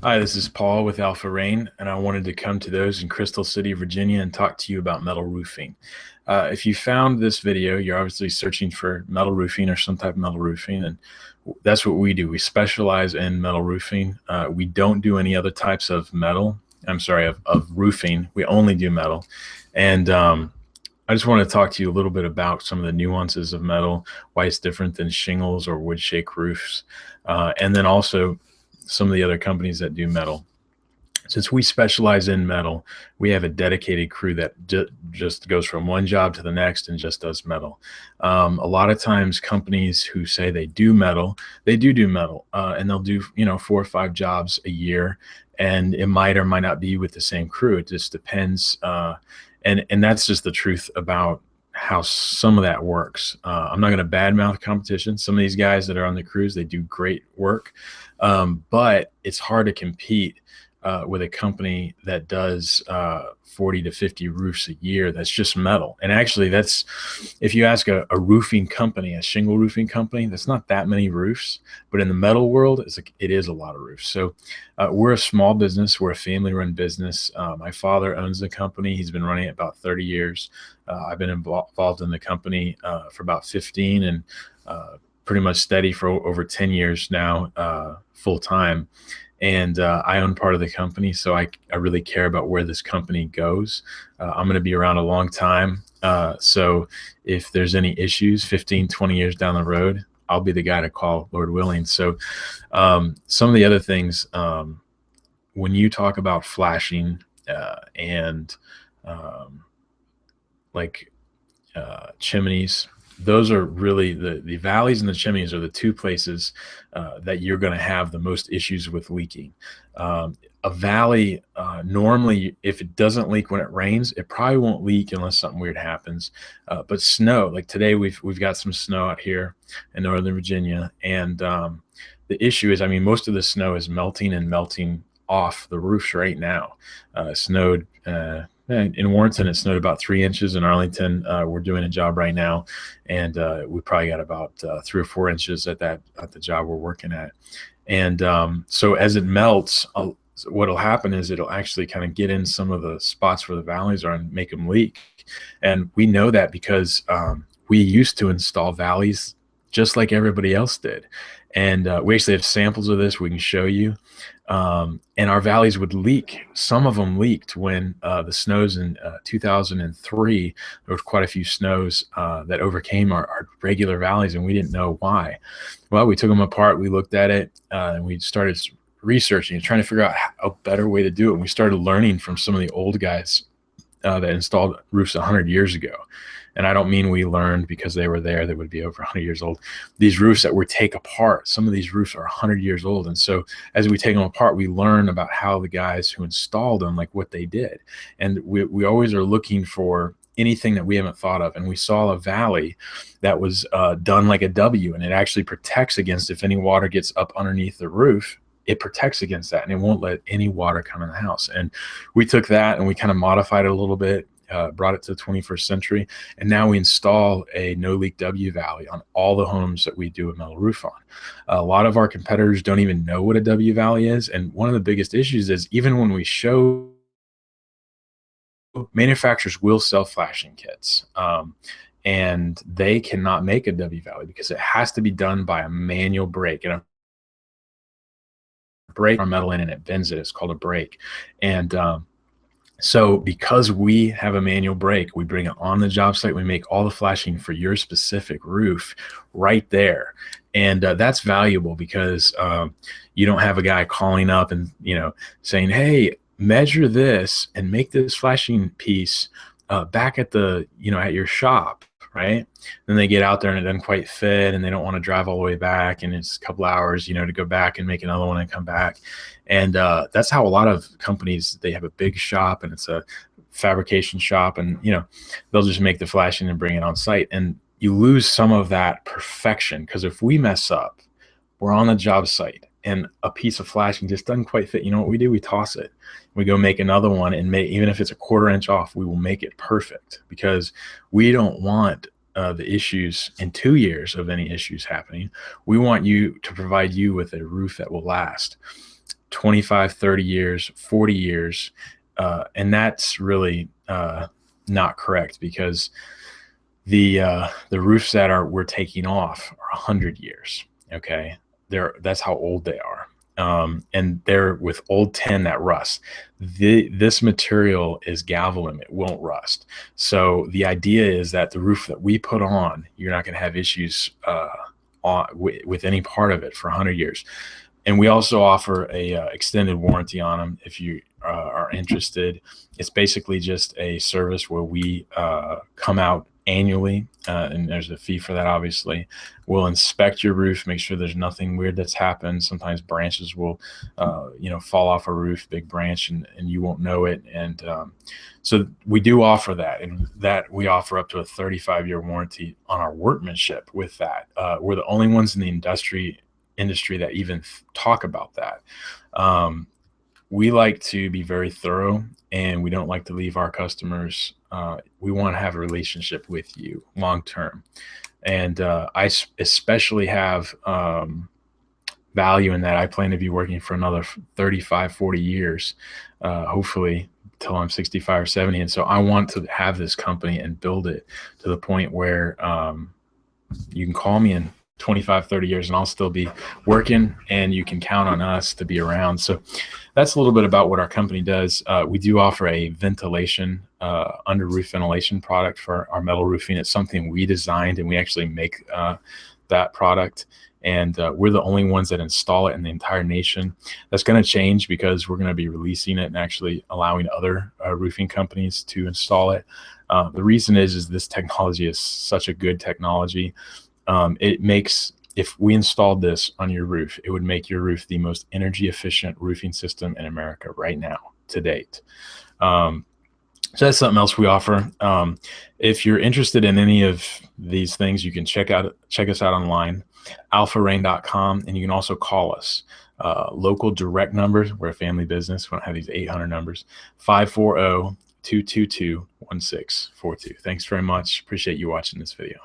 Hi, this is Paul with Alpha Rain, and I wanted to come to those in Crystal City, Virginia, and talk to you about metal roofing. If you found this video, you're obviously searching for metal roofing or some type of metal roofing, and that's what we do. We specialize in metal roofing. We don't do any other types of metal. I'm sorry, of roofing. We only do metal. And I just want to talk to you a little bit about some of the nuances of metal, why it's different than shingles or wood shake roofs, and then also some of the other companies that do metal. Since we specialize in metal, we have a dedicated crew that just goes from one job to the next and just does metal. A lot of times companies who say they do metal, they do metal, and they'll do, 4 or 5 jobs a year, and it might or might not be with the same crew. It just depends. And that's just the truth about how some of that works. I'm not going to badmouth competition. Some of these guys that are on the crews, they do great work, but it's hard to compete with a company that does 40 to 50 roofs a year. That's just metal. And actually, that's, if you ask a roofing company, a shingle roofing company, that's not that many roofs. But in the metal world, it is a lot of roofs. So we're a small business. We're a family-run business. My father owns the company. He's been running it about 30 years. I've been involved in the company for about 15, and pretty much steady for over 10 years now, full time. And I own part of the company, so I really care about where this company goes. I'm going to be around a long time. So if there's any issues 15, 20 years down the road, I'll be the guy to call, Lord willing. So some of the other things, when you talk about flashing and like chimneys, those are really the valleys, and the chimneys are the two places that you're going to have the most issues with leaking. A valley, normally, if it doesn't leak when it rains, it probably won't leak unless something weird happens. But snow, like today, we've got some snow out here in Northern Virginia, and the issue is, I mean, most of the snow is melting and melting off the roofs right now. Snowed. In Warrenton, it snowed about 3 inches. In Arlington, we're doing a job right now, and we probably got about 3 or 4 inches at the job we're working at. And so as it melts, what'll happen is it'll actually kind of get in some of the spots where the valleys are and make them leak. And we know that because we used to install valleys just like everybody else did. And we actually have samples of this we can show you. And our valleys would leak. Some of them leaked when the snows in 2003, there was quite a few snows that overcame our regular valleys, and we didn't know why. Well, we took them apart, we looked at it, and we started researching and trying to figure out a better way to do it. And we started learning from some of the old guys that installed roofs 100 years ago. And I don't mean we learned because they were there, they would be over 100 years old. These roofs that we take apart, some of these roofs are 100 years old. And so as we take them apart, we learn about how the guys who installed them, like what they did. And we always are looking for anything that we haven't thought of. And we saw a valley that was done like a W, and it actually protects against, if any water gets up underneath the roof, it protects against that, and it won't let any water come in the house. And we took that and we kind of modified it a little bit, brought it to the 21st century, and now we install a no leak W valley on all the homes that we do a metal roof on. A lot of our competitors don't even know what a W valley is, and one of the biggest issues is even when we show, manufacturers will sell flashing kits, and they cannot make a W valley because it has to be done by a manual brake, and a brake our metal in and it bends it. It's called a brake. And so because we have a manual brake, we bring it on the job site. We make all the flashing for your specific roof right there. And that's valuable because you don't have a guy calling up and, saying, hey, measure this and make this flashing piece back at the, at your shop. Right. Then they get out there and it doesn't quite fit, and they don't want to drive all the way back. And it's a couple hours, to go back and make another one and come back. And that's how a lot of companies, they have a big shop and it's a fabrication shop, and, they'll just make the flashing and bring it on site. And you lose some of that perfection, because if we mess up, we're on the job site and a piece of flashing just doesn't quite fit. You know what we do? We toss it. We go make another one, and even if it's a 1/4 inch off, we will make it perfect, because we don't want the issues in 2 years of any issues happening. We want you to provide you with a roof that will last. 25, 30 years, 40 years. And that's really not correct, because the roofs that we're taking off are 100 years. Okay, that's how old they are. And they're with old tin that rust. This material is galvalume; it won't rust. So the idea is that the roof that we put on, you're not going to have issues with any part of it for 100 years. And we also offer a extended warranty on them if you are interested. It's basically just a service where we come out annually, and there's a fee for that, obviously. We'll inspect your roof, make sure there's nothing weird that's happened. Sometimes branches will fall off a roof, big branch, and you won't know it. And so we do offer that, and that we offer up to a 35-year warranty on our workmanship with that. We're the only ones in the industry that even talk about that. We like to be very thorough, and we don't like to leave our customers. We want to have a relationship with you long term. And I especially have value in that. I plan to be working for another 35, 40 years, hopefully till I'm 65 or 70. And so I want to have this company and build it to the point where you can call me in 25, 30 years and I'll still be working, and you can count on us to be around. So that's a little bit about what our company does. We do offer a ventilation, under roof ventilation product for our metal roofing. It's something we designed, and we actually make that product. And we're the only ones that install it in the entire nation. That's going to change, because we're going to be releasing it and actually allowing other roofing companies to install it. The reason is this technology is such a good technology. It makes, if we installed this on your roof, it would make your roof the most energy efficient roofing system in America right now to date. So that's something else we offer. If you're interested in any of these things, you can check us out online, alpharain.com, and you can also call us. Local direct numbers. We're a family business. We don't have these 800 numbers. 540-222-1642. Thanks very much. Appreciate you watching this video.